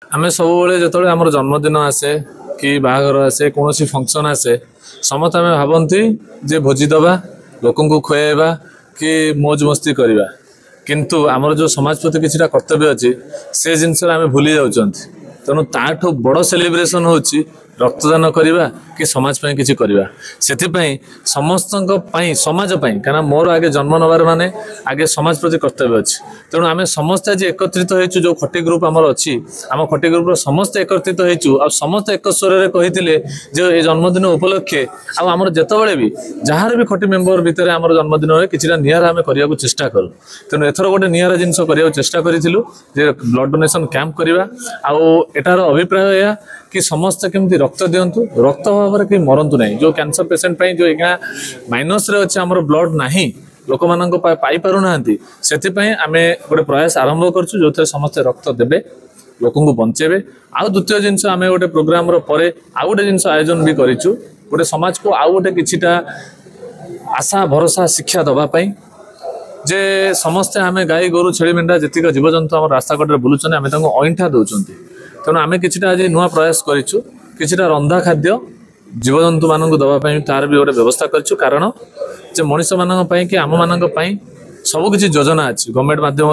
आमे सबुबले जो आम जन्मदिन आसे कि बाहागर आसे कौन फंक्शन आसे समस्त आम भावती जे भोजी दबा लोक खुआबा कि मौज मस्ती करवा किंतु आमर जो समाज प्रति किसी कर्तव्य अच्छी से जिनस आम भूली जाऊँ तेणु ताठू बड़ सेलिब्रेशन होची रक्तदान करवा कि समाज पाई किसी करवा से समस्त समाज कहीं मोर आगे जन्म नबार माने आगे समाज प्रति कर्तव्य अच्छी तेणु आम समस्त आज एकत्रित हो जो खटी ग्रुप आमर अच्छी आम खटी ग्रुप समस्त एकत्रित हो समस्त एक स्वर कहते जो ये जन्मदिन उपलक्षे आमर जिते भी जार भी खटी मेम्बर भितर आम जन्मदिन में कि निरा आम करने को चेष्टा करूँ तेणु एथर गोटे निरा जिनस करने चेष्टा करूँ ब्लड डोनेशन कैंप करवा आटार अभिप्राय यह कि समस्त केमती रक्त दिंतु रक्त भाव में कहीं मरतु ना जो कैंसर पेसेंट जो यहाँ माइनस रे अच्छे आमर ब्लड नाही लोक मान पाई पारु ना से आम गोटे प्रयास आरंभ करूँ जो समस्ते रक्त देवे लोक को बचेबे आउ द्वितीय जिनस आम गोटे प्रोग्राम पर आउ गोटे जिनस आयोजन भी करूँ गोटे समाज को आउ गोटे किछिटा आशा भरोसा शिक्षा दवापाई जे समस्ते आम गाई गोरु छेली मेंढा जीक जीवजंतु आम रास्ता कड़े बुलूँ आम अईठा दौरान तेणु आम कि आज नुआ प्रयास करूँ कि रंधा खाद्य जीवजंतु मानक दवापाई तार भी गोटे व्यवस्था करूँ कारण जे मनीष मानी कि आम मान सबकि योजना अच्छी गवर्नमेंट माध्यम